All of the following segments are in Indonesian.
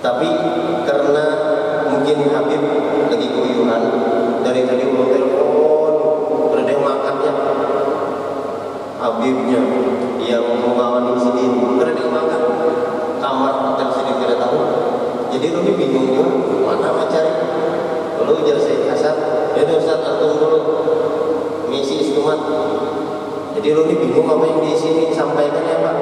Tapi karena mungkin Habib lagi keluyuran, dari tadi mau telepon, ada yang makannya. Habibnya yang mengawani sendiri, ada yang makan. Kamar hotel sendiri tidak tahu. Jadi Rudi bingung juga, mana mau cari? Lalu ujar Sayyid Hasan, jadi Ustaz antum dulu ngisi istimat. Jadi Rudi bingung apa yang di sini sampaikan ya Pak.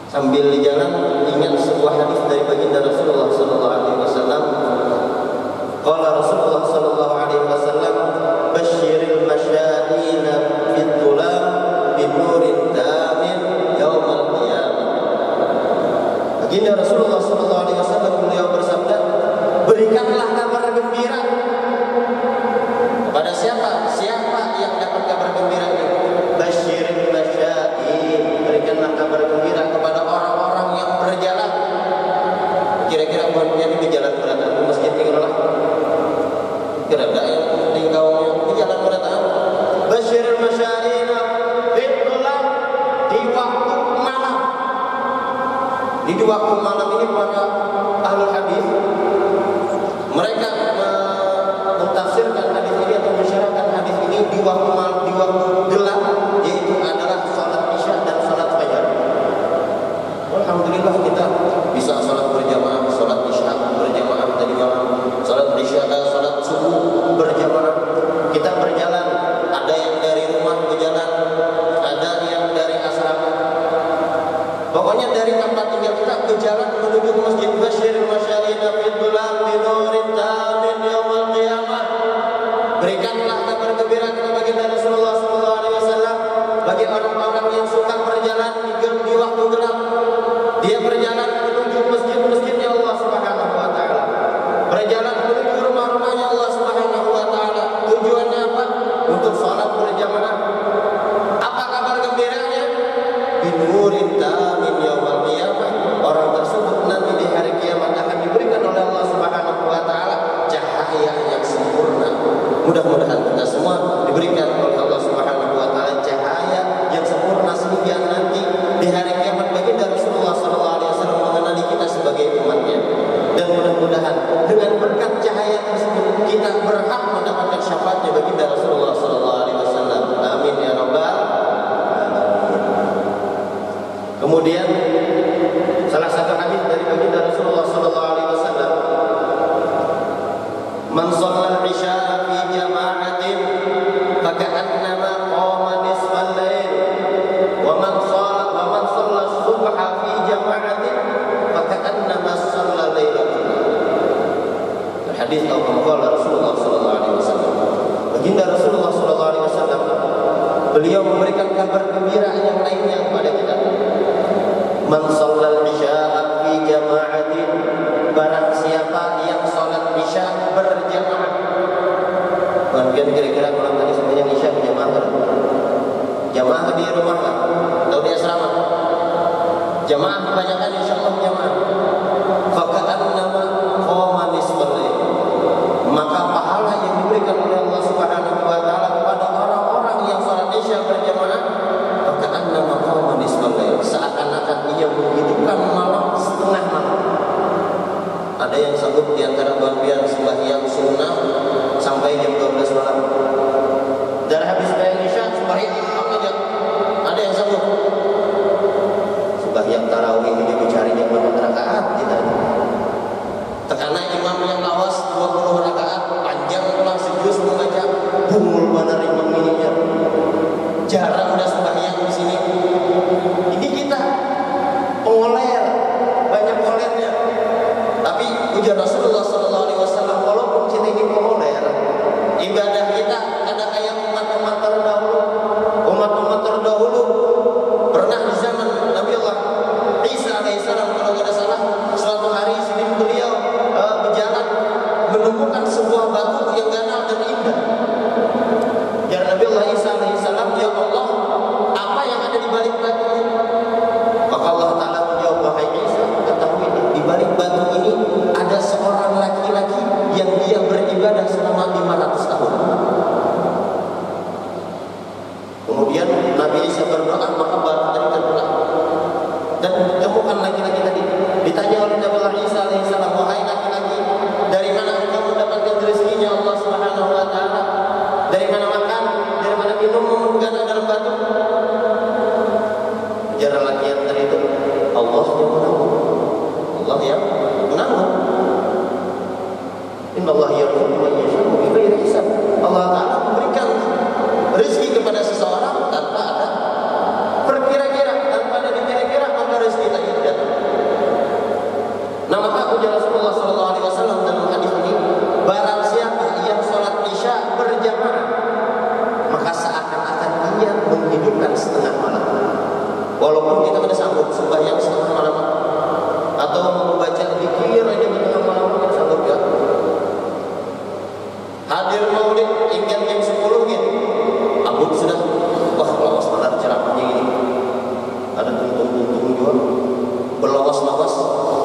Sambil di jalan ingat sebuah hadis dari baginda Rasulullah sallallahu alaihi wasallam. Qala Rasulullah sallallahu alaihi wasallam, "Basyiril masyadina fid dhulam bin nurin tamin yaumal qiyamah." Baginda Rasulullah sallallahu alaihi wasallam beliau bersabda, "Berikanlah kabar gembira." Kepada siapa? Siapa yang dapat kabar gembira ini? Basyiril masyadin, berikanlah kabar gembira kepada orang-orang yang berjalan. Kira-kira buatnya di jalan beratan masjid tinggallah. Kira-kira yang tinggalnya di jalan beratan. Basyiril masyadin fitulah di waktu malam. Di waktu malam ini para ahlul hadis mereka mentafsirkan hadis ini atau mensyarahkan hadis ini di waktu gelap, yaitu adalah salat isya dan salat fajar. Alhamdulillah kita bisa salat berjamaah, salat isya berjamaah tadi malam, salat isya dan salat subuh berjamaah. Kita berjalan, ada yang dari rumah berjalan, ada yang dari asrama. Pokoknya dari tempat tinggal kita berjalan menuju ke masjid. Basyiril masyadina fid dhulam bi nurin tamin yaumal qiyamah. Berikanlah kabar gembira kepada baginda Rasulullah sallallahu alaihi wasallam bagi orang-orang yang suka berjalan di waktu gelap. Dia berjalan menuju masjid-masjidnya Allah Subhanahu wa taala. Berjalan menuju rumah-rumahnya Allah Subhanahu wa taala. Tujuannya apa? Untuk salat berjamaah. Apa kabar gembiranya? Binurin tamin yaumal qiyamah. Orang tersebut nanti di hari kiamat akan diberikan oleh Allah Subhanahu wa taala cahaya yang sempurna. Mudah-mudahan kita semua diberikan oleh Allah Subhanahu wa taala cahaya yang sempurna sehingga nanti di hari kiamat baginda Rasulullah sallallahu alaihi wasallam mengenali kita sebagai umatnya. Dan mudah-mudahan dengan berkat cahaya tersebut kita berhak mendapatkan syafaatnya baginda Rasulullah sallallahu alaihi wasallam. Amin ya rabbal alamin. Kemudian salah satu hadis dari baginda Rasulullah sallallahu alaihi wasallam, "Man shalla al-isya fi jama'atin faka'annama qama nisfal lail wa man shalla as-subha fi jama'atin faka'annama shalla lailatan." Hadis qala Rasulullah sallallahu alaihi wasallam. Baginda Rasulullah sallallahu alaihi wasallam beliau memberikan kabar gembira yang lainnya kepada kita. Man shalla al-isya fi jama'atin, barang siapa yang salat isya berjamaah. Mungkin kira-kira kalau tadi semuanya isya berjamaah, jamaah di rumah kan atau di asrama? Jamaah kebanyakan insyaallah jamaah. Faka'annama qama nisfal lail, maka pahala yang diberikan oleh Allah Subhanahu wa taala kepada orang-orang yang salat isya berjamaah, faka'annama qama nisfal lail, seakan-akan ia menghidupkan malam setengah malam. Ada yang sanggup di antara bagian sembahyang sunnah sampai jam 12 malam. Dan habis sembahyang isya sembahyang apa aja? Ada yang sanggup? Sembahyang tarawih ini dicarinya berapa rakaat kita. Tekanan imam yang lawas 20 rakaat, panjang pula sejus membaca, bungul benar imam ininya. Jarang udah sembahyang di sini. Ini kita pengoler, banyak olernya. Tapi ujar Rasulullah sallallahu alaihi wasallam, walaupun kita ini pengoler, ibadah kita ada kayak umat-umat terdahulu. Umat-umat terdahulu pernah di zaman Nabi Allah Isa alaihissalam, kalau tidak salah, suatu hari sini beliau berjalan menemukan sebuah batu yang ganal dan indah. Dan Nabi Allah Isa alaihissalam, ya Allah, apa yang ada di balik batu ini? Maka Allah Ta'ala menjawab, wahai Isa, ketahui di balik batu ini ada seorang laki-laki yang dia beribadah selama 500 tahun. Kemudian Nabi Isa berdoa, maka batu tadi terbelah dan ditemukan laki-laki tadi Ajaran laki yang tadi itu Allah yang menanggung. Allah yang menanggung. Inna Allah yarzuqu man yasha'u bighairi hisab. Allah Ta'ala memberikan rezeki kepada seseorang tanpa ada perkira-kira, tanpa ada dikira-kira, maka rezeki tadi datang. Nah, maka ujar Rasulullah SAW dalam hadis ini, barang siapa yang sholat isya berjamaah, maka seakan-akan ia menghidupkan setengah malam. Walaupun kita tidak sanggup sembahyang setengah malam, atau membaca zikir aja di tengah malam, kita sanggup ya. Hadir maulid ingin jam 10 gitu, abut sudah, wah lawas benar ceramahnya ini, ada tuntung-tuntung juga, berlawas-lawas,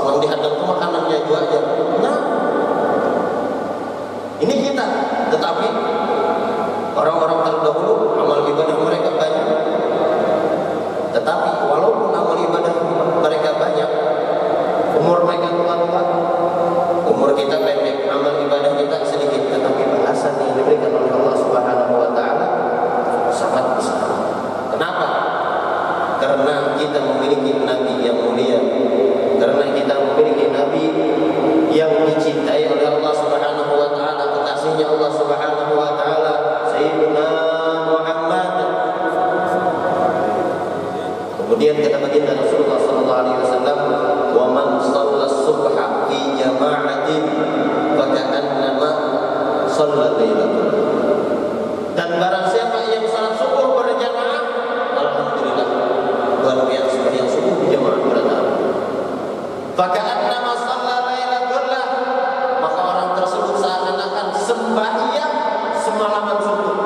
yang dihadap itu makanannya juga aja. Nah, ini kita, tetapi orang-orang terdahulu amal ibadah mereka banyak. Tetapi walaupun amal ibadah mereka banyak, umur mereka tua-tua, umur kita pendek, amal ibadah kita sedikit, tetapi balasan yang diberikan oleh Allah Subhanahu wa Ta'ala sangat besar. Kenapa? Karena kita memiliki Nabi yang mulia, karena kita memiliki Nabi yang dicintai oleh Allah Subhanahu wa Ta'ala, kekasihnya Allah Subhanahu wa Ta'ala, Sayyidina Muhammad. Kemudian kata baginda Rasulullah sallallahu alaihi wasallam, "Wa man shalla subha fi jama'atin fa ka'annama shalla lailatul." Dan barang siapa yang salat subuh berjamaah, alhamdulillah, luar biasa yang subuh berjamaah berjamaah. Fa ka'annama shalla lailatul, maka orang tersebut seakan-akan sembahyang semalaman subuh.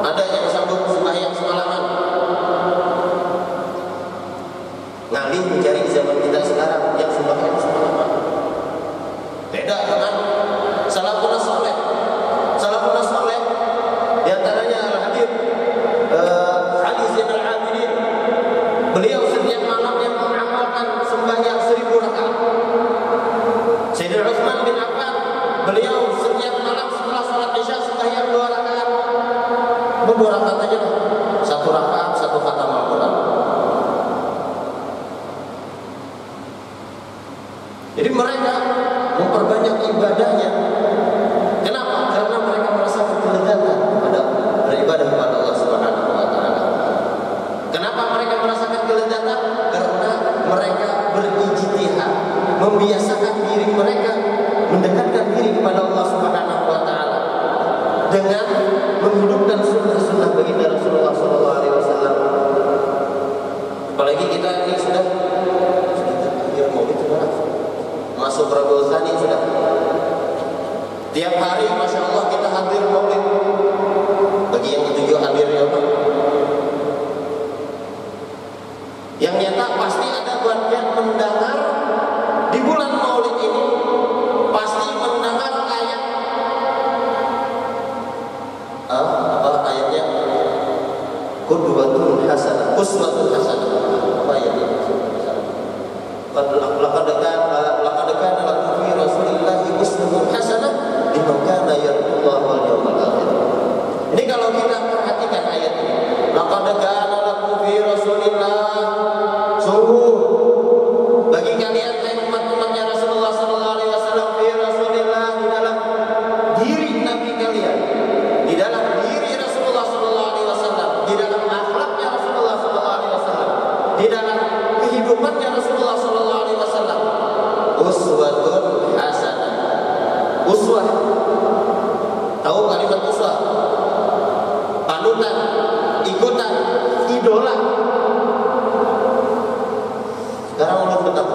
Ada yang sanggup sembahyang semalaman? Ngalih mencari zaman kita sekarang yang sembahyang semalaman. Beda dengan salafun saleh. Salafun saleh di antaranya Al-Habib Ali Zainal Abidin. Beliau setiap malam yang mengamalkan sembahyang 1000 rakaat. Sayyidina Utsman bin Affan, beliau setiap malam setelah salat Isya sembahyang 2 rakaat. 2 rakaat aja lah. 1 rakaat 1 khatam Al-Qur'an. Jadi mereka memperbanyak ibadahnya. Kenapa? Karena mereka merasakan kelezatan pada beribadah kepada Allah Subhanahu wa Ta'ala. Kenapa mereka merasakan kelezatan? Karena mereka berijtihad, membiasakan diri mereka mendekatkan diri kepada Allah Subhanahu wa Ta'ala dengan menghidupkan sunnah-sunnah baginda Rasulullah sallallahu alaihi wasallam. Apalagi kita ini sudah mau itu masuk Rabiul Tsani sudah. Tiap hari Masya Allah kita hadir maulid. Bagi yang ketujuh hadir ya Pak. Yang nyata pasti ada bagian mendengar di bulan maulid ini, pasti mendengar ayat apa ayatnya? Qudwatun hasanah, uswatun hasanah. Apa ayatnya? Laqad kana lakum fi Rasulillahi uswatun hasanah liman kana yarjullaha wal yawmal akhir. Ini kalau kita perhatikan ayat ini, laqad kana lakum fi Rasulillah, sungguh bagi kalian umat-umatnya Rasulullah sallallahu alaihi wasallam, fi Rasulillah, di dalam diri Nabi kalian, di dalam diri Rasulullah sallallahu alaihi wasallam, di dalam akhlaknya Rasulullah sallallahu alaihi wasallam, di dalam kehidupannya Rasulullah sallallahu alaihi wasallam, uswatun hasanah. Uswah, tahu kalimat uswah? Panutan, ikutan, idola. Sekarang belum betul.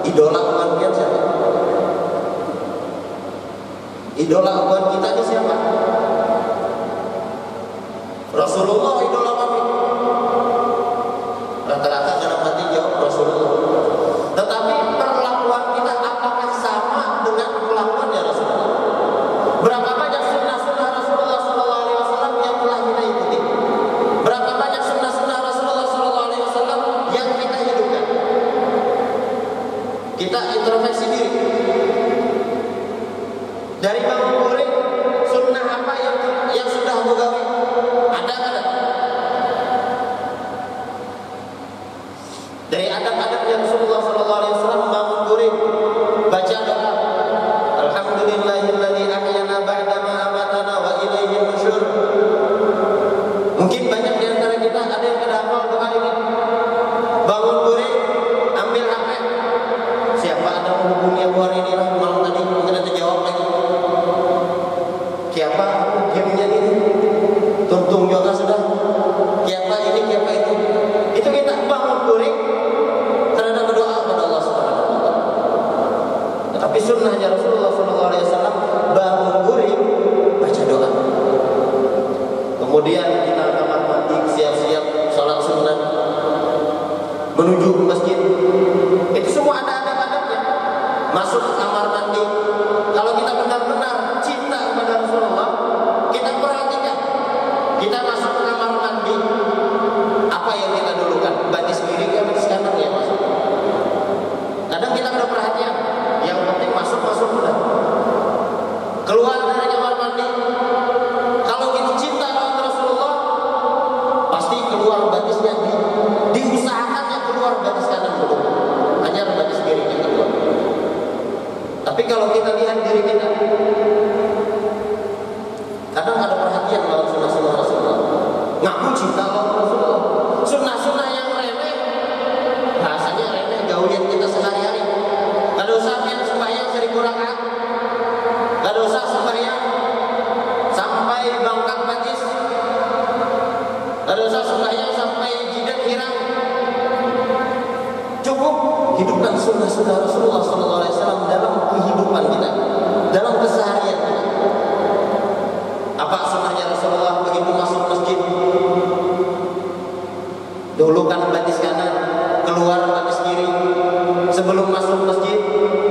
Idola kalian siapa? Idola buat kita ini siapa? Rasulullah idola kami. Rata-rata dalam hati jawab Rasulullah. Tetapi perlakuan kita apakah sama dengan perlakuannya Rasulullah? Berapa banyak sunnah-sunnah Rasulullah sallallahu alaihi wasallam yang telah kita ikuti? Berapa banyak sunnah-sunnah Rasulullah sallallahu alaihi wasallam yang kita hidupkan? Kita introspeksi diri. Dari bangun sore, sunnah apa yang sudah mugawi? Ada? Dari adab-adabnya Rasulullah sallallahu alaihi wasallam bangun guring, baca doa. Alhamdulillahilladzi ahyana ba'da ma amatana wa ilaihi nusyur. Mungkin banyak di antara kita ada yang tidak hafal doa ini. Bangun guring, ambil HP. Siapa ada menghubungi Abu hari ini lah malam tadi, mungkin ada jawab lagi. Siapa gamenya ini? Tuntung juga sudah. Siapa ini, siapa itu? Itu kita bangun guring karena berdoa kepada Allah Subhanahu wa taala. Tapi sunnahnya Rasulullah sallallahu alaihi wasallam bangun guring baca doa. Kemudian kita kamar mandi, siap-siap salat sunnah menuju ke masjid. Itu semua ada adab-adabnya. Masuk ke kamar mandi. Kalau kita benar-benar cinta kepada Rasulullah, kita perhatikan. Kita masuk ke kamar mandi, apa yang kita dulukan? Batis kiri ke batis kanan ya masuk. Kadang kita ada perhatian. Yang penting masuk udah. Keluar dari kamar mandi. Kalau kita cinta dengan Rasulullah, pasti keluar batisnya diusahakan yang keluar batis kanan dulu. Hanya batis kiri yang keluar. Tapi kalau kita lihat diri kita, kadang ada perhatian dalam sunnah-sunnah Rasulullah. Ngaku cinta sama Rasulullah. Sunnah-sunnah yang remeh, rasanya remeh gawian kita sehari-hari. Gak ada usah yang sembahyang 1000 rakaat. Gak ada usah sembahyang sampai bangkang batis. Gak ada usah sembahyang sampai jidat hilang. Cukup hidupkan sunnah-sunnah Rasulullah SAW dalam kehidupan kita, dalam keseharian kita. Apa sunnahnya Rasulullah begitu masuk masjid? Dulukan batis kanan, keluar batis kiri. Sebelum masuk masjid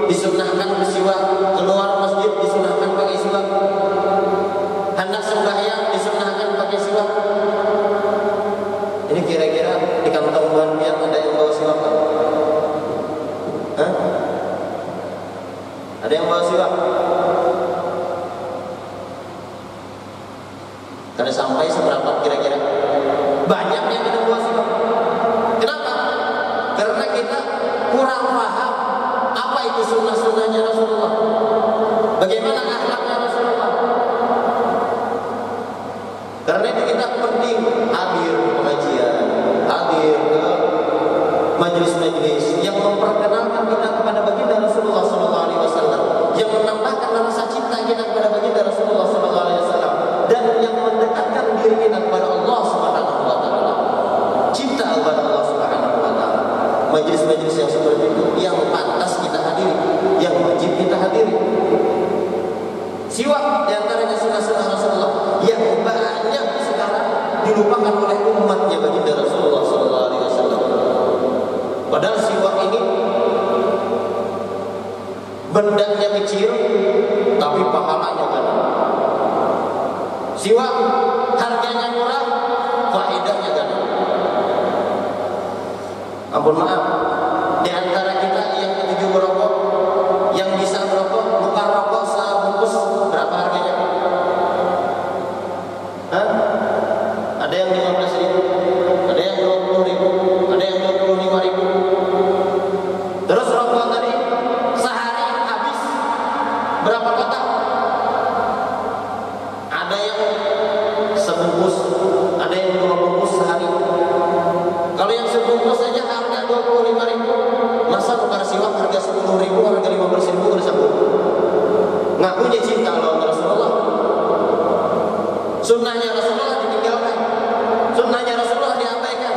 disunnahkan bersiwak, keluar masjid disunnahkan pakai siwak. Hendak sembahyang disunnahkan pakai siwak. Ini kira-kira di kantong bandian ada yang bawa siwak? Hah? Ada yang bawa siwak? Kada sampai seberapa kira-kira? Banyak yang tidak bawa siwak. Kenapa? Karena kita kurang paham apa itu sunnah-sunnahnya Rasulullah. Bagaimana akhlaknya Rasulullah. Karena itu kita penting hadir ke pengajian, hadir ke majelis-majelis yang memperkenalkan kita kepada baginda Rasulullah SAW, yang menambahkan rasa cinta kita kepada baginda Rasulullah SAW, dan yang mendekatkan diri kita kepada Allah Subhanahu wa taala. Cinta kepada Allah Subhanahu wa taala. Majelis-majelis yang seperti itu yang pantas kita hadiri, yang wajib kita hadiri. Siwak di antaranya sunnah-sunnah Rasulullah yang banyak sekarang dilupakan oleh umatnya baginda Rasulullah SAW. Padahal siwak ini bendanya kecil tapi pahalanya gede. Siwak harganya murah, faedahnya gede. Ampun maaf, di antara kita yang ketujuh merokok, yang bisa merokok, bukan rokok sebungkus, berapa harganya? Hah? Ada yang 15.000, ada yang 20.000, ada yang 25.000. Terus rokok tadi sehari habis berapa kotak? Ada yang sebungkus, ada yang 2 bungkus sehari. Kalau yang sebungkus saja harga 25.000, masa tukar siwak harga 10.000, harga 15.000 udah sambung. Ngakunya cinta sama Rasulullah. Sunnahnya Rasulullah ditinggalkan, sunnahnya Rasulullah diabaikan.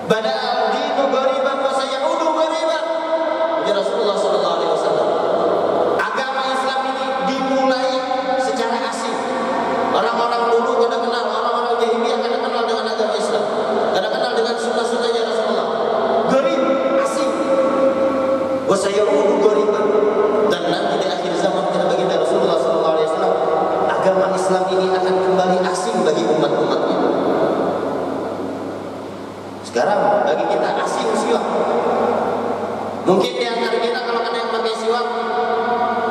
Bada'al dinu ghariban wa sayaudu ghariban. Ya Rasulullah sallallahu alaihi wasallam. Agama Islam ini dimulai secara asing. Orang-orang dulu kada kenal, orang-orang jahiliyah kada kenal dengan agama Islam, kada kenal dengan sunnah-sunnahnya Rasulullah. Gharib, asing. Wa sayaudu ghariban. Dan nanti di akhir zaman kita baginda Rasulullah sallallahu alaihi wasallam, agama Islam ini akan kembali asing bagi umat-umatnya. Sekarang bagi kita asing siwak. Mungkin di antara kita kalau ada yang pakai siwak,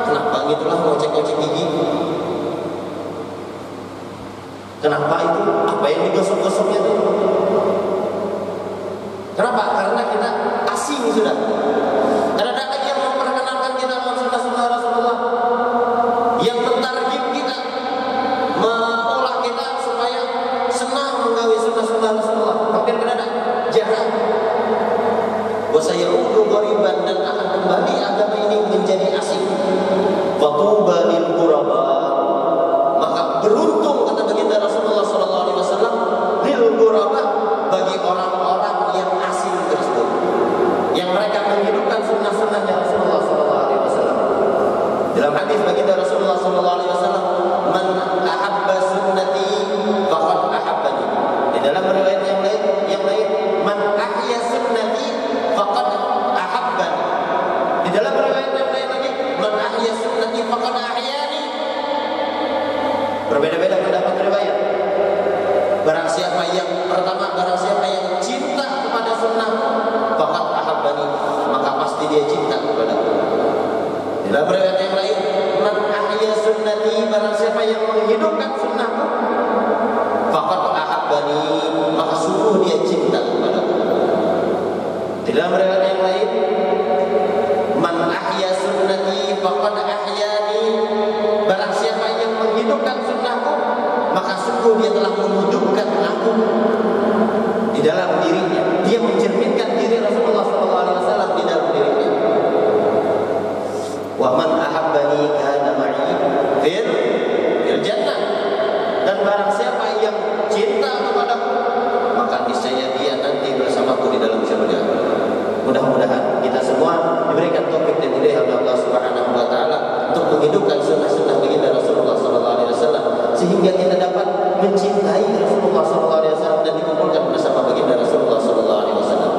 kenapa gitulah ngocek-ngocek gigi? Kenapa itu? Apa yang digosok-gosoknya itu? sayaudu ghariban, dan akan kembali agama ini menjadi asing. Fatuba lil ghuraba, maka beruntung kata baginda Rasulullah sallallahu alaihi wasallam, lil ghuraba, bagi orang-orang yang asing tersebut, yang mereka menghidupkan sunnah-sunnahnya Rasulullah sallallahu alaihi wasallam. Dalam hadis baginda Rasulullah sallallahu alaihi wasallam, man ahabba sunnati faqad ahabbani. Di dalam riwayat yang lain, man ahya sunnati faqad ahabbani. Di dalam riwayat yang lain lagi, man ahya sunnati faqad ahyani. Berbeda-beda pendapat riwayat. Barang siapa yang pertama, barang siapa yang cinta kepada sunnah, faqad ahabbani, maka pasti dia cinta kepadaku. Dalam riwayat yang lain, man ahya sunnati, barang siapa yang menghidupkan sunnahku, faqad ahabbani, maka sungguh dia cinta kepadaku. Dalam riwayat yang lain, man ahya sunnati faqad ahyani, barang siapa yang menghidupkan sunnahku, maka sungguh dia telah menghidupkan aku. Di dalam dirinya, dia mencerminkan diri Rasulullah SAW di dalam dirinya. Wa man ahabbani kana ma'i fil jannah, dan barang siapa yang cinta kepadaku, maka niscaya dia nanti bersamaku di dalam surga. Mudah-mudahan kita semua diberikan taufik dan hidayah oleh Allah Subhanahu wa taala untuk menghidupkan sunnah-sunnah baginda Rasulullah sallallahu alaihi wasallam, sehingga kita dapat mencintai Rasulullah sallallahu alaihi wasallam dan dikumpulkan bersama baginda Rasulullah sallallahu alaihi wasallam.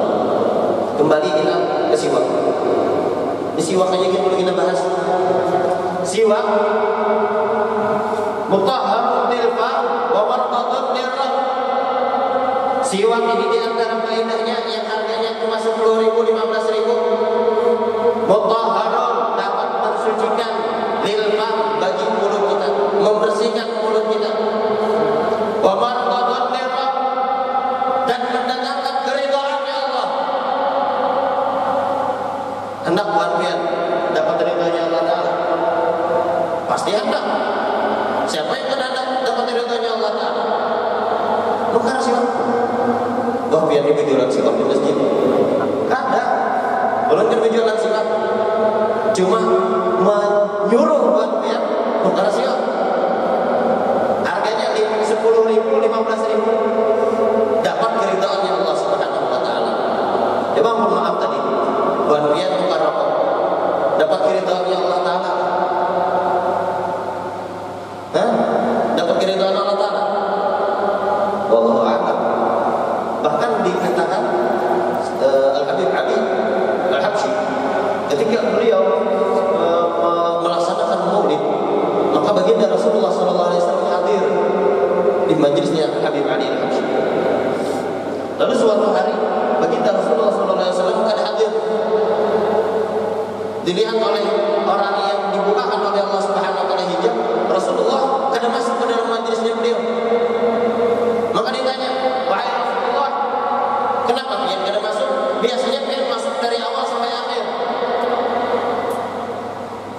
Kembali kita ke siwak. Di siwak aja kita bahas. Siwak mutahharun lil fam wa marqatun lirrab. Siwak ini di antara faedahnya yang harganya cuma 10.000, 15.000. Mutahharun, dapat mensucikan, lil fam, bagi mulut kita, membersihkan mulut kita. Wa marqatun lirrab, dan mendatangkan keridhaannya Allah. Hendak buat dapat ridhonya Allah Ta'ala, pasti hendak. Siapa yang hendak dapat ridhonya Allah Ta'ala? Bukan siwak. Wah, biar ini jualan siwak di masjid. Ada. Belum kan jualan siwak. Cuma menyuruh buat biar bukan siwak. Harganya 10.000, 15.000. Dapat keridhaannya Allah Subhanahu wa taala. Coba mohon maaf tadi. Buat biar bukan rokok. Dapat keridhaan Allah Ta'ala. Dapat keridhaan Allah Ta'ala. Wallahu a'lam. Bahkan dikatakan Al-Habib Ali Al-Habsyi, ketika beliau melaksanakan maulid, maka baginda Rasulullah SAW hadir di majlisnya Habib Ali Al-Habsyi. Lalu suatu hari baginda Rasulullah SAW akan hadir, dilihat oleh orang yang dibukakan oleh Allah Subhanahu wa taala hijab. Rasulullah kada masuk ke dalam majlisnya beliau. Maka ditanya, "Wahai Rasulullah, kenapa dia kada masuk? Biasanya dia masuk dari awal sampai akhir."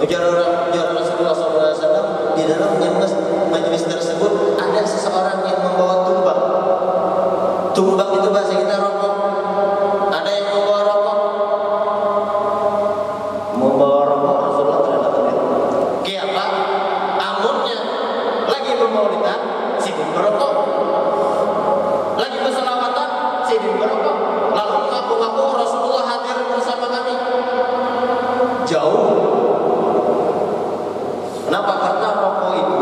Ujar Rasulullah SAW, di dalam majlis tersebut ada seseorang yang membawa tumbang. Tumbang itu bahasa kita rokok. Ada yang membawa rokok. Membawa rokok, Rasulullah tidak dapat itu. Kenapa? Amunnya lagi bermaulidan, sibuk berokok. Lagi berselawatan, sibuk berokok. Lalu mengaku-ngaku Rasulullah hadir bersama kami. Jauh. Kenapa? Karena rokok itu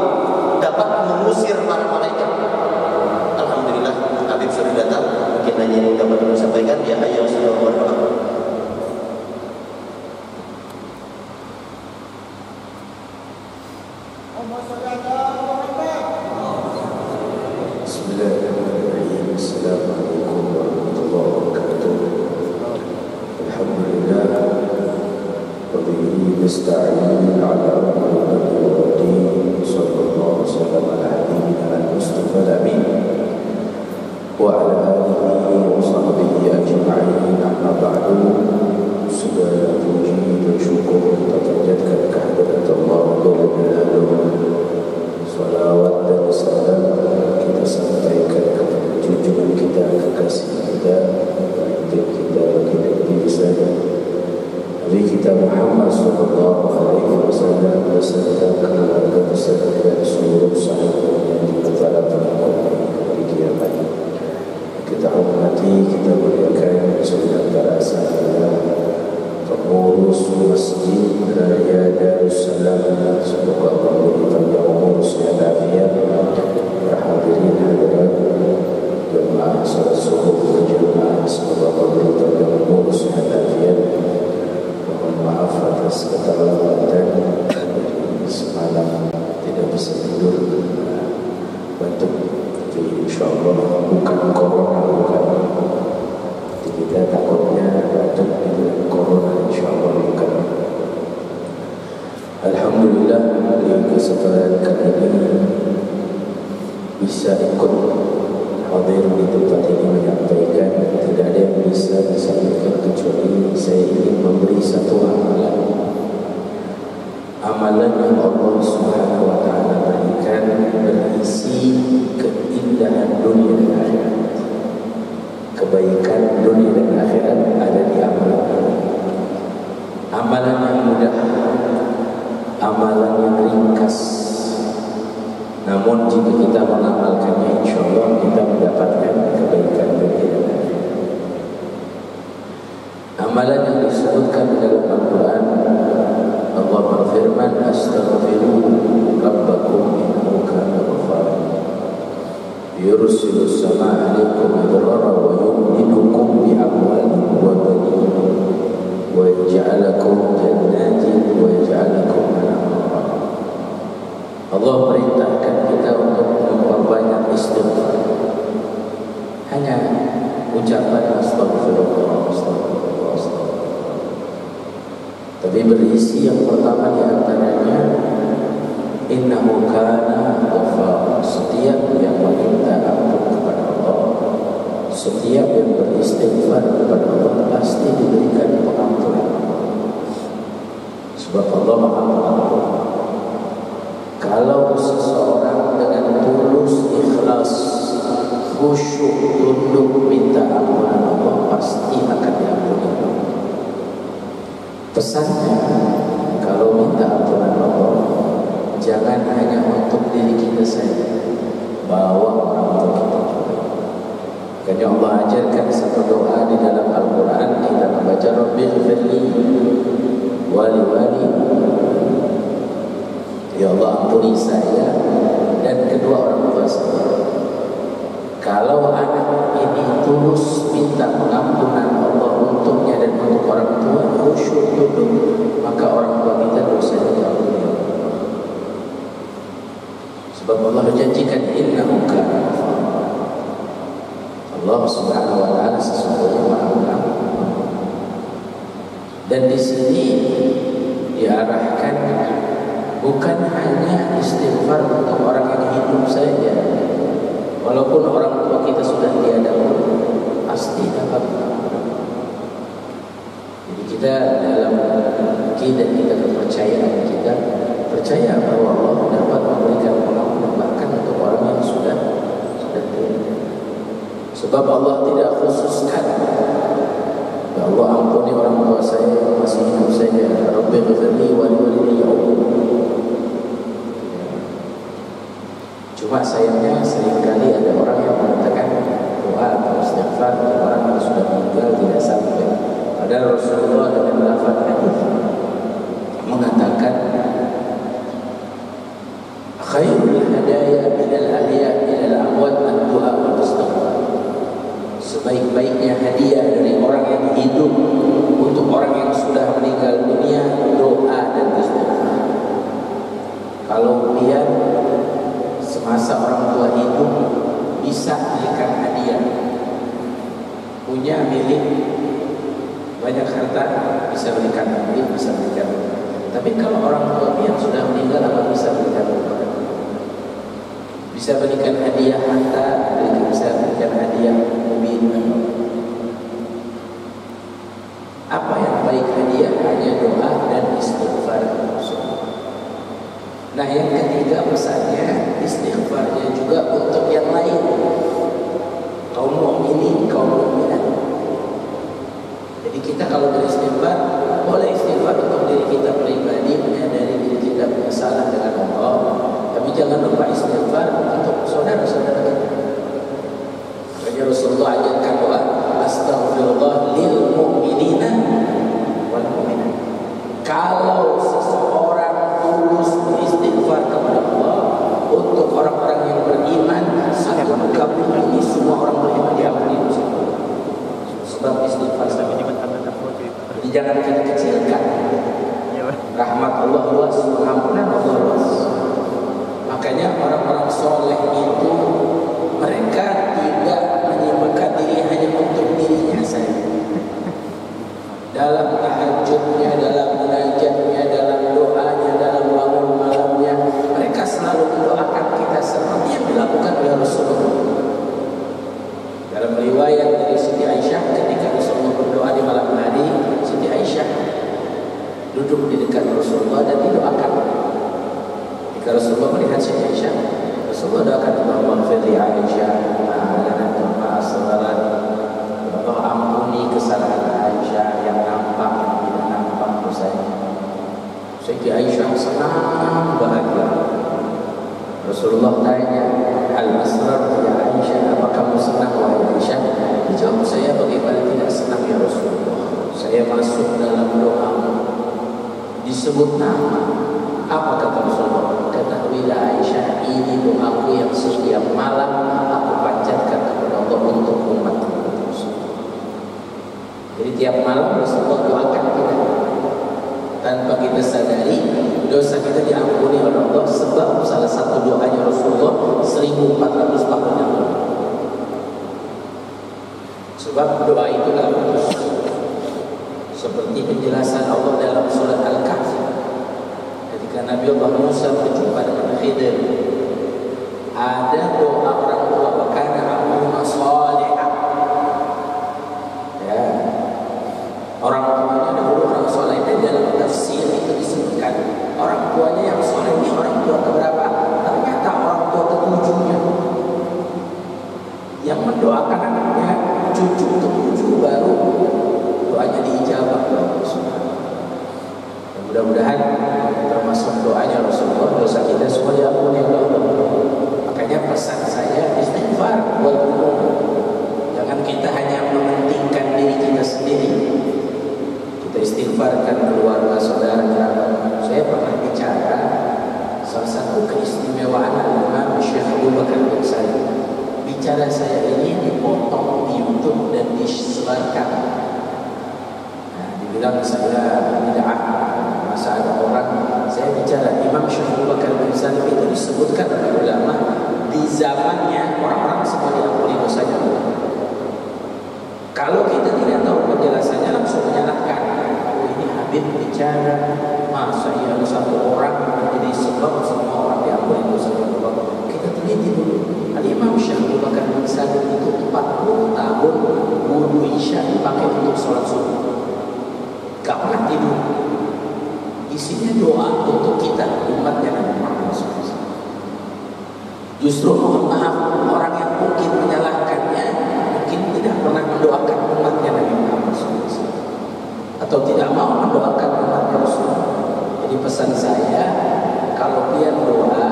kita Muhammad sallallahu alaihi wasallam beserta keluarga beserta dan seluruh sahabatnya di kepada hari kiamat. Kita hormati, kita muliakan saudara para sahabat pengurus Masjid Raya Darussalam, semoga Allah beri panjang umur sehat afiat. Para hadirin hadirat jemaah salat subuh berjamaah, semoga Allah beri panjang umur sehat afiat. Mohon maaf atas keterlambatan semalam tidak bisa tidur batuk, tapi insyaallah bukan corona, bukan. Kita takutnya batuk itu corona, insyaallah bukan. Alhamdulillah di kesempatan kali ini bisa ikut hadir di tempat ini menyampaikan. Tidak ada yang bisa disampaikan kecuali saya ingin memberi satu amalan. Amalan yang Allah Subhanahu wa taala berikan berisi keindahan dunia dan akhirat. Kebaikan dunia dan akhirat ada di amalan. Amalan yang mudah, amalan yang ringkas. Namun jika kita mengamalkannya, insyaallah kita mendapatkan kebaikan dunia dan akhirat. Amalan yang disebutkan dalam Al-Quran, Allah berfirman, astaghfiru rabbakum innahu kana ghaffara yursilus samaa 'alaikum midrara wa yumdidukum bi amwalin wa banin wa yaj'alakum jannatin wa yaj'alakum anhara. Allah perintahkan kita untuk memperbanyak istighfar. Hanya ucapan astagfirullah, astagfirullah, astagfirullah. Tapi berisi yang pertama di antaranya innahu kana ghaffara. Setiap yang meminta ampun kepada Allah, setiap yang beristighfar kepada Allah pasti diberikan pengampunan. Sebab Allah Maha Pengampun. Kalau seseorang dengan tulus, ikhlas, khusyuk, tunduk minta ampunan Allah, pasti akan diampuni. Pesannya, kalau minta ampunan Allah, jangan hanya untuk diri kita saja, bawa orang tua kita juga. Karena Allah ajarkan satu doa di dalam Al-Quran, kita membaca Rabbighfirli wali wali, ya Allah ampuni saya dan kedua orang tua saya. Kalau anak ini tulus minta pengampunan Allah untuknya dan untuk orang tua, khusyuk tunduk, maka orang tua kita dosanya diampuni. Sebab Allah berjanjikan innahu kana ghaffara. Allah Subhanahu wa taala sesungguhnya Maha Pengampun. Dan di sini diarahkan bukan hanya istighfar untuk orang yang hidup saja. Walaupun orang tua kita sudah tiada pun pasti dapat pengampunan. Jadi kita dalam akidah kita, kepercayaan kita percaya bahwa Allah dapat memberikan pengampunan bahkan untuk orang yang sudah tiada. Sebab Allah tidak khususkan, ya Allah ampuni orang tua saya yang masih hidup saja. Rabbighfirli wa li walidayya. Cuma sayangnya seringkali ada orang yang mengatakan doa atau istighfar orang yang sudah meninggal tidak sampai. Padahal Rasulullah dengan lafaz hadis mengatakan khairul hadaya minal ahya ilal amwat ad-du'a wal istighfar. Sebaik-baiknya hadiah dari orang yang hidup untuk orang yang sudah meninggal dunia, doa dan istighfar. Kalau dia semasa orang tua hidup bisa berikan hadiah, punya milik banyak harta, bisa berikan milik, bisa berikan. Tapi kalau orang tua yang sudah meninggal, apa bisa berikan? Bisa berikan hadiah harta, bisa berikan hadiah mobil. Apa yang baik hadiah? Hanya doa dan istighfar. Nah yang ketiga pesannya, istighfarnya juga untuk yang lain, kaum mukminin, kaum mukminat. Jadi kita kalau beristighfar, boleh istighfar sebab istighfar. Jadi jangan kita kecilkan. Rahmat Allah luas, ampunan Allah luas. Makanya orang-orang soleh itu mereka tidak menyibukkan diri hanya untuk dirinya saja. Dalam tahajudnya, dalam munajatnya, dalam doanya, dalam bangun malamnya, mereka selalu mendoakan kita seperti yang dilakukan oleh Rasulullah. Dalam riwayat dari Siti Aisyah, ketika Rasulullah berdoa di malam hari, Siti Aisyah duduk di dekat Rasulullah dan didoakan. Ketika Rasulullah melihat Siti Aisyah, Rasulullah doakan, Allahumma firli Aisyah ma'alanat ma'asabaran. Allah ampuni kesalahan Aisyah yang nampak dan tidak nampak dosanya. Siti Aisyah senang bahagia. Rasulullah tanya, Al-Asrar ya Aisyah, apa kamu senang wahai Aisyah? Dijawab, saya bagaimana tidak senang ya Rasulullah. Saya masuk dalam doa, disebut nama. Apa kata Rasulullah? Ketahuilah Aisyah, ini doaku yang setiap malam aku panjatkan kepada Allah untuk umat. Jadi tiap malam Rasulullah doakan kita. Tanpa kita sadari, dosa kita diampuni oleh Allah sebab salah satu doanya Rasulullah 1400 tahun yang lalu. Sebab doa itu gak putus. Seperti penjelasan Allah dalam surat Al-Kahfi. Ketika Nabi Allah Musa berjumpa dengan Khidir, ada doa orang tua, wakana abuhuma salihah. Ya, orang tuanya dahulu orang soleh. Dan dalam tafsir itu disebutkan orang tuanya yang soleh ini orang tua keberapa? Ternyata orang tua ketujuhnya yang mendoakan anaknya, cucu ketujuh baru doanya diijabah oleh Allah Subhanahu. Mudah-mudahan termasuk doanya Rasulullah, dosa kita semua diampuni oleh Allah. Makanya pesan saya istighfar buat umum. Jangan kita hanya mementingkan diri kita sendiri. Kita istighfarkan keluarga, saudara, kerabat. Saya pernah bicara salah satu keistimewaan Imam Syekh Abu Bakar bin Salim. Bicara saya ini dipotong di YouTube dan disebarkan. Nah, dibilang saya bid'ah. Masa ada orang, saya bicara Imam Syekh Abu Bakar bin Salim itu disebutkan oleh ulama di zamannya orang-orang semua diampuni dosanya. Kalau kita tidak tahu penjelasannya langsung menyalahkan. Oh, ini Habib bicara, masa ya satu orang menjadi sebab semua orang diampuni dosanya. Kita teliti dulu. Imam Syekh Abu Bakar bin Salim itu 40 tahun wudu isya dipakai untuk sholat subuh. Gak pernah tidur. Isinya doa untuk kita umatnya Nabi Muhammad SAW. Justru mohon maaf, orang yang mungkin menyalahkannya mungkin tidak pernah mendoakan umatnya Nabi Muhammad SAW atau tidak mau mendoakan umatnya Rasulullah. Jadi pesan saya, kalau pian doa,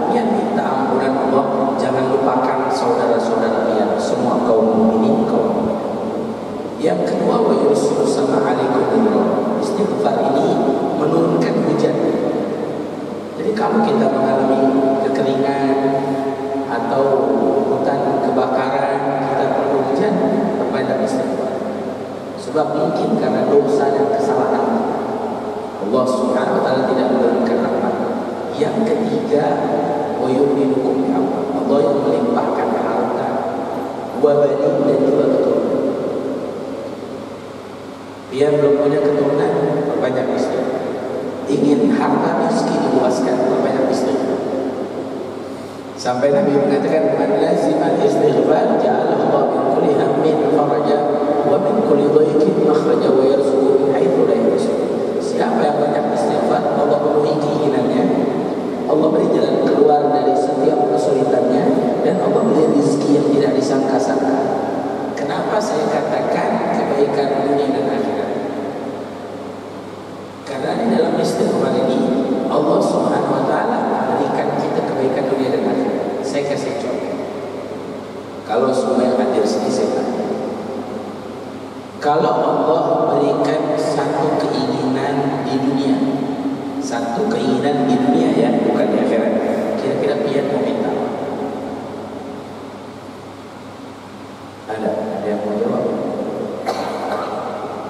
pian minta ampunan Allah, jangan lupakan saudara-saudara pian, semua kaum mukminin, kaum mukmin. Yang kedua, wa yursilu sama alaikum. Istighfar ini menurunkan hujan. Jadi kalau kita mengalami kekeringan atau hutan kebakaran, kita perlu hujan, perbanyak istighfar. Sebab mungkin karena dosa dan kesalahan Allah Subhanahu wa taala tidak menurunkan rahmat. Yang ketiga, wa yu'minukum bi Allah yang melimpahkan harta, wa bani dan juga keturunan. Biar belum punya keturunan, perbanyak istighfar. Ingin harta miskin diluaskan, perbanyak istighfar. Sampai Nabi mengatakan, man lazim al-istighfar ja'ala Allah min kulli hammin faraja wa min kulli dhaiqin makhraja wa yarzuqhu min haitsu la yahtasib. Siapa yang banyak istighfar, Allah penuhi keinginannya, Allah beri jalan keluar dari setiap kesulitannya, dan Allah beri rezeki yang tidak disangka-sangka. Kenapa saya katakan kebaikan dunia dan akhirat? Karena di dalam istighfar ini Allah Subhanahu wa taala memberikan kita kebaikan dunia dan akhirat. Saya kasih contoh. Kalau semua yang hadir sini saya tanya. Kalau Allah berikan satu keinginan di dunia, satu keinginan di dunia ya, bukan di akhirat, kira-kira pian mau minta apa? Ada yang mau jawab?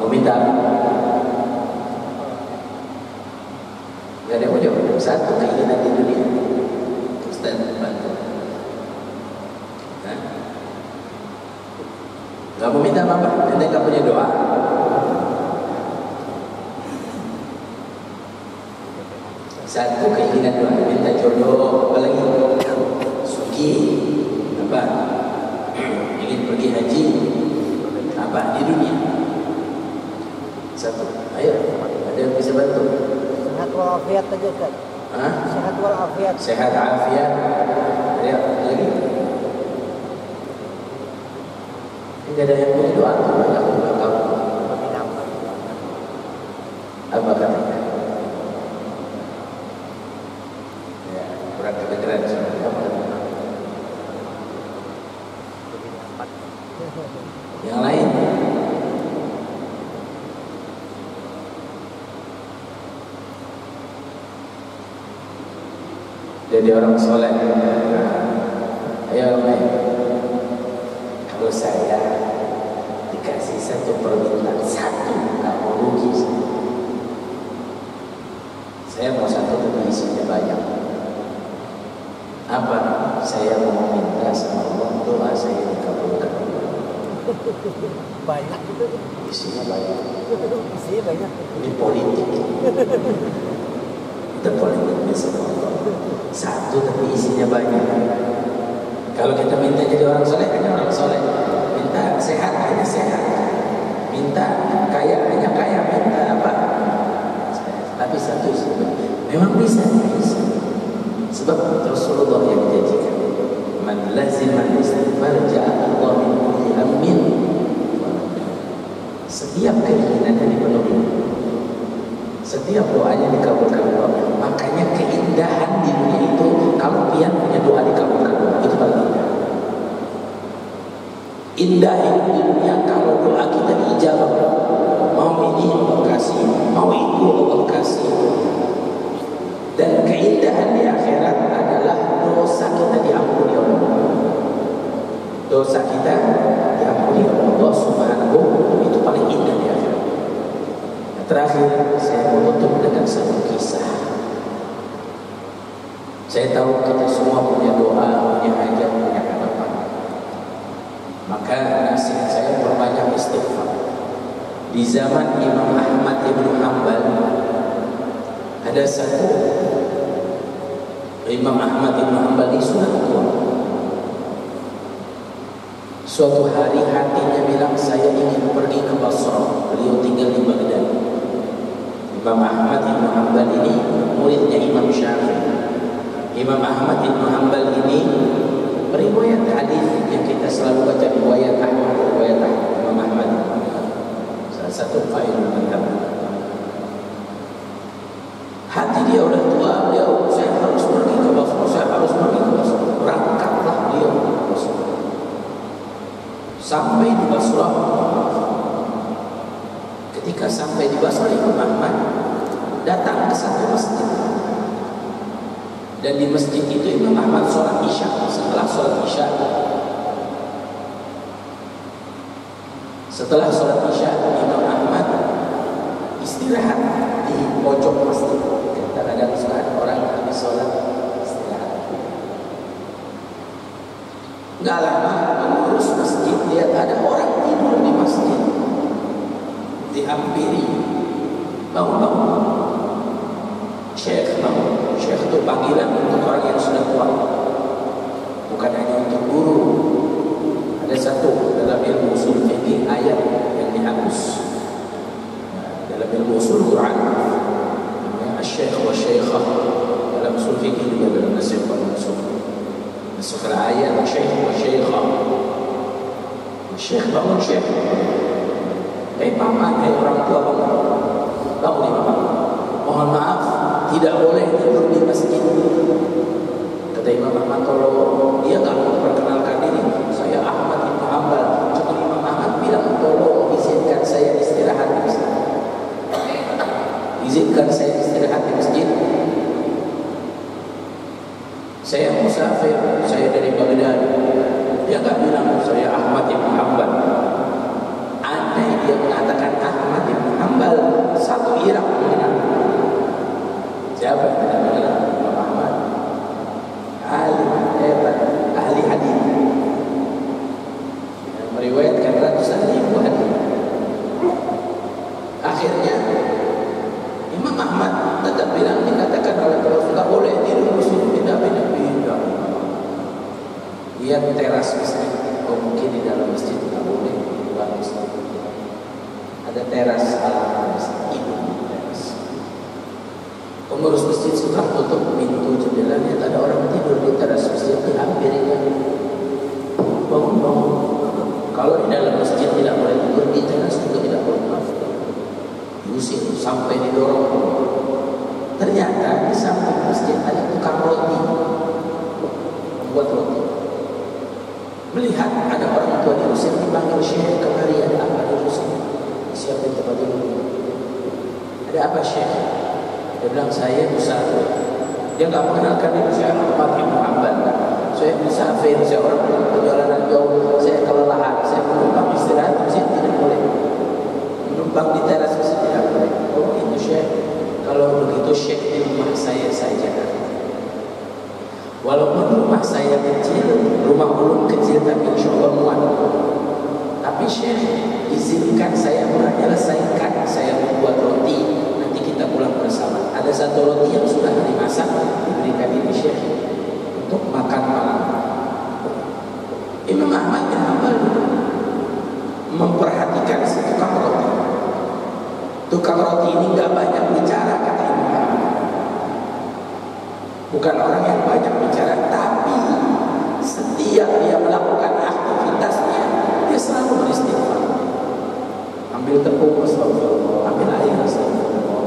Mau minta apa? Gak ada yang mau jawab. Satu keinginan di dunia. Ustaz bantu. Gak mau minta apa-apa, ente gak punya doa. Satu keinginan doa, minta jodoh, apa lagi? Suki, apa? Ingin pergi haji, apa di dunia? Satu, ayo, ada yang bisa bantu? Sehat walafiat aja kan? Hah? Sehat walafiat. Sehat afiat. Ayo, lagi. Tidak ada yang punya doa, banyak doa kamu. Apa katanya? Ya, kurang kedengeran semua. Yang lain? Jadi orang soleh. Ayo orang lain. Kalau saya dikasih satu permintaan, satu nggak mau rugi. Saya mau satu tapi isinya banyak. Apa? Saya mau minta sama Allah doa saya dikabulkan. Banyak itu. Isinya banyak. Isinya banyak. Ini politik. Kita politiknya sama Allah. Satu tapi isinya banyak. Kalau kita minta jadi orang soleh, hanya orang soleh. Minta sehat, hanya sehat. Minta kaya, hanya kaya. Minta apa? Tapi satu memang bisa. Sebab Rasulullah yang menjanjikan, man laziman istighfar ja'a Allah min kulli hammin. Setiap keinginannya dipenuhi, setiap doanya dikabulkan Allah. Makanya keindahan di dunia itu, kalau pian punya doa dikabulkan Allah, itu paling indah. Indah hidup di dunia kalau doa kita diijabah. Mau ini Allah kasih, mau itu Allah kasih. Dan keindahan di akhirat adalah dosa kita diampuni oleh Allah. Dosa kita diampuni oleh Allah Subhanahu, itu paling indah di akhirat. Terakhir, saya menutup dengan satu kisah. Saya tahu kita semua punya doa, punya hajat, punya harapan. Maka nasihat saya perbanyak istighfar. Di zaman Imam Ahmad Ibn Hanbal, ada satu Imam Ahmad Ibn Hanbal ini sudah tua. Suatu hari hatinya bilang, saya ingin pergi ke Basrah. Beliau tinggal di Baghdad. Imam Ahmad Ibn Hanbal ini muridnya Imam Syafi'i. Imam Ahmad Ibn Hanbal ini riwayat hadis yang kita selalu baca, riwayat Imam Ahmad. Salah satu faedah mantap. Hati dia udah tua, saya harus pergi ke Basrah, Berangkatlah dia ke Basrah. Sampai di Basrah. Ketika sampai di Basrah, Imam Ahmad datang ke satu masjid. Dan di masjid itu Imam Ahmad sholat Isya. Setelah sholat Isya, Imam Ahmad istirahat di pojok masjid. Kadang-kadang saat orang habis sholat istirahat. Nggak lama mengurus masjid, lihat ada orang tidur di masjid. Dihampiri, bangun. Syekh bangun. Syekh itu panggilan untuk orang yang sudah tua, bukan hanya untuk guru. Ada satu dalam ilmu usul fikih ayat yang dihapus. Dalam ilmu usul Quran, Syekh wa Syekhah. Dalam usul fikih juga dalam nasib wa nusuk. Masuk ayat Syekh wa Syekhah. Syekh bangun Syekh. Paman, orang tua bangun. Bangun Imam. Mohon maaf, tidak boleh tidur di masjid. Kata Imam Ahmad, tolong. Dia nggak mau perkenalkan diri. Saya Ahmad Ibn Hanbal. Cuma Imam Ahmad bilang, tolong izinkan saya istirahat di masjid. Izinkan saya istirahat di masjid. Saya musafir, saya dari Baghdad. Dia nggak bilang saya Ahmad Ibn Hanbal. Andai dia mengatakan Ahmad tunggal satu Irak mengenal. Siapa yang tidak mengenal? Imam Ahmad. Alim hebat, ahli hadis yang meriwayatkan ratusan ribu hadis. Akhirnya Imam Ahmad tetap bilang, dikatakan oleh Rasulullah boleh tidur muslim, tidak pindah-pindah. Lihat teras masjid, oh mungkin di dalam masjid tidak boleh, luar masjid. Ada teras ala masjid, teras. Pengurus masjid sudah tutup pintu jendela, lihat ada orang tidur di teras masjid, dihampirinya, bangun. Kalau di dalam masjid tidak boleh tidur, di teras juga tidak boleh. Diusir sampai didorong. Ternyata di samping masjid ada tukang roti, membuat roti. Melihat ada orang tua diusir, dipanggil Syekh, kemari, ada apa diusir? Siapa yang tempat dulu? Ada apa Syekh? Dia bilang, saya musafir. Dia nggak mengenalkan diri, saya Ahmad bin Hanbal. Saya musafir, saya orang perjalanan jauh, saya kelelahan, saya menumpang istirahat, saya tidak boleh menumpang di teras masjid, tidak boleh. Oh itu Syekh. Kalau begitu Syekh di rumah saya saja. Walaupun rumah saya kecil, rumah belum kecil, tapi insya Allah muat. Tapi Syekh izinkan saya menyelesaikan, saya membuat roti, nanti kita pulang bersama. Ada satu roti yang sudah dimasak, diberikan ini Syekh untuk makan malam. Imam Ahmad bin Hanbal memperhatikan si tukang roti. Tukang roti ini nggak banyak bicara, kata Imam Ahmad. Bukan orang yang banyak bicara, tapi setiap dia melakukan aktivitasnya, dia selalu beristighfar. Ambil tepung, astagfirullah. Ambil air, astagfirullah.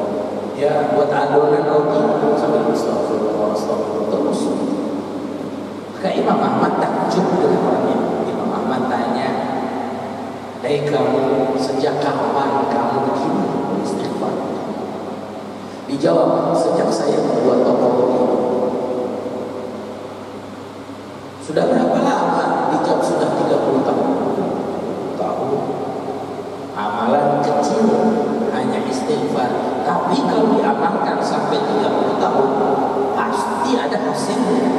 Dia buat adonan roti, sambil astagfirullah, astagfirullah. Terus. Maka Imam Ahmad takjub dengan orangnya. Imam Ahmad tanya, "Hei kamu, sejak kapan kamu begini beristighfar?" Dijawab, "Sejak saya membuat toko roti." Sudah berapa lama? Dijawab, sudah 30 tahun. Amalan kecil, hanya istighfar. Tapi kalau diamalkan sampai 30 tahun, pasti ada hasilnya.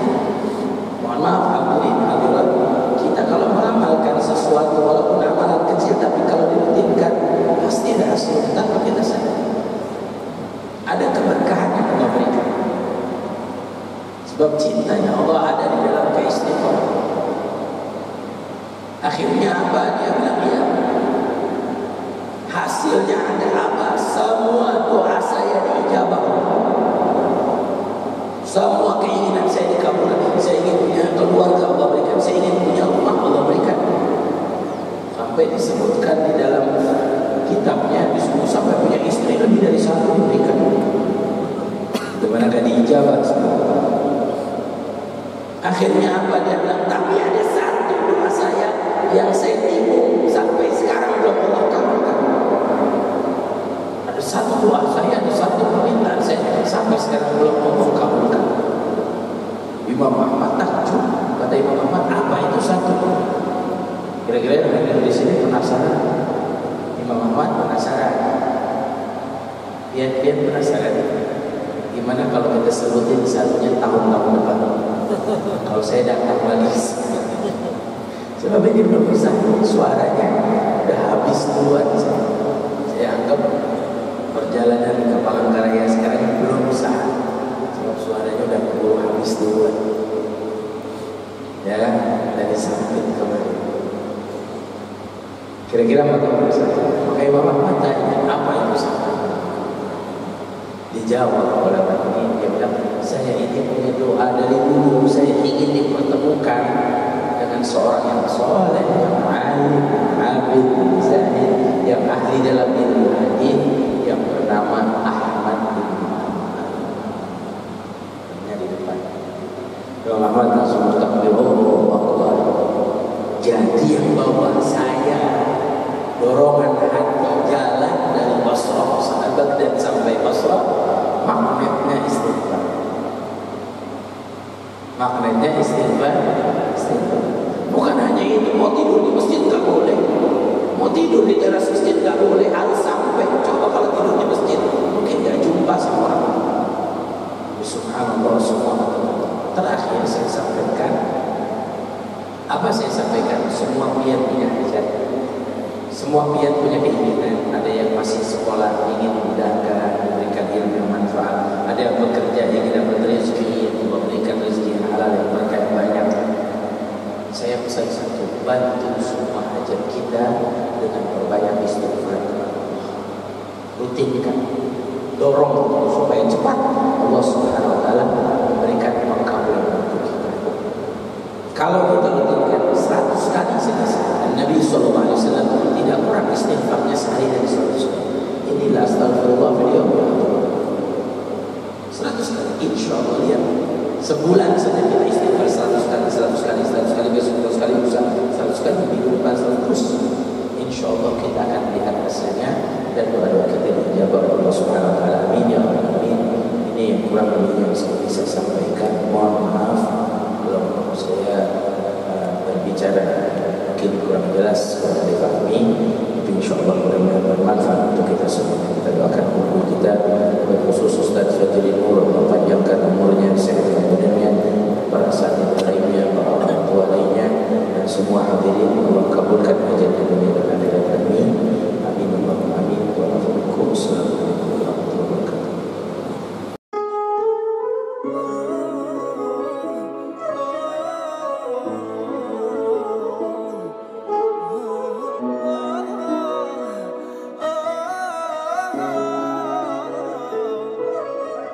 Mohon maaf, hadirin, kita kalau meramalkan sesuatu, walaupun amalan kecil, tapi kalau dirutinkan, pasti ada hasilnya tanpa kita sadar. Ada keberkahan yang Allah berikan. Sebab cintanya Allah ada di dalam keistighfaran. Akhirnya apa? Dia bilang, ya, hasilnya ada apa? Semua doa saya diijabah. Semua keinginan saya dikabulkan. Saya ingin punya keluarga, Allah berikan. Saya ingin punya rumah, Allah berikan. Sampai disebutkan di dalam kitabnya, disebut sampai punya istri lebih dari satu diberikan. Bagaimana gak diijabah semua? Akhirnya apa? Dia bilang, tapi ada satu doa saya yang saya bingung sampai sekarang belum Allah kabulkan. Ada satu doa saya, ada satu permintaan saya sampai sekarang belum Allah kabulkan. Imam Ahmad takjub. Kata Imam Ahmad, apa itu satu? Kira-kira yang di sini penasaran? Imam Ahmad penasaran. Dia penasaran. Gimana kalau kita sebutin satunya tahun-tahun depan? Kalau saya datang lagi, sebab ini belum bisa, suaranya udah habis duluan. Saya anggap perjalanan ke Palangkaraya sekarang belum bisa, sebab suaranya udah keburu habis duluan. Ya, dari samping kemarin. Kira-kira apa tahu satu? Maka Imam Ahmad tanya, apa itu satu? Dijawab oleh orang ini, dia bilang, saya ini punya doa dari dulu, saya ingin dipertemukan dengan seorang yang soleh, yang alim, abid, zahid, yang ahli dalam ilmu hadis, yang bernama Ahmad bin Muhammad. Ini di depan. Imam Ahmad langsung takbir, Allahu Akbar. Jadi yang bawa saya dorongan hati jalan dari Basrah, Baghdad sampai Basrah, magnetnya istighfar. Magnetnya istighfar. Bukan hanya itu, mau tidur di masjid tak boleh, mau tidur di teras masjid tak boleh, harus sampai. Coba kalau sama orang. Subhanallah, subhanallah. Terakhir saya sampaikan, apa saya sampaikan? Semua pihak punya hajat, semua pihak punya keinginan. Ada yang masih sekolah ingin memudahkan, memberikan ilmu yang manfaat. Ada yang bekerja ingin dapat rezeki, memberikan rezeki halal yang berkah banyak. Saya pesan satu, bantu semua hajat kita dengan berbanyak istighfar. Rutinkan, dorong supaya cepat Allah Subhanahu wa taala memberikan pengkabulan untuk kita. Kalau kita rutinkan 100 kali selesai. Nabi sallallahu alaihi wasallam tidak kurang istighfarnya sehari dari 100 kali. Inilah astagfirullah beliau 100 kali. Insyaallah lihat sebulan saja kita istighfar 100 kali, 100 kali, 100 kali, besok 100 kali, lusa 100 kali, minggu depan 100 terus. Insyaallah kita akan lihat hasilnya dan doa-doa kita dijawab oleh Allah Subhanahu wa taala. Amin ya rabbal alamin. Ini yang kurang lebih yang bisa saya sampaikan. Mohon maaf kalau saya berbicara mungkin kurang jelas.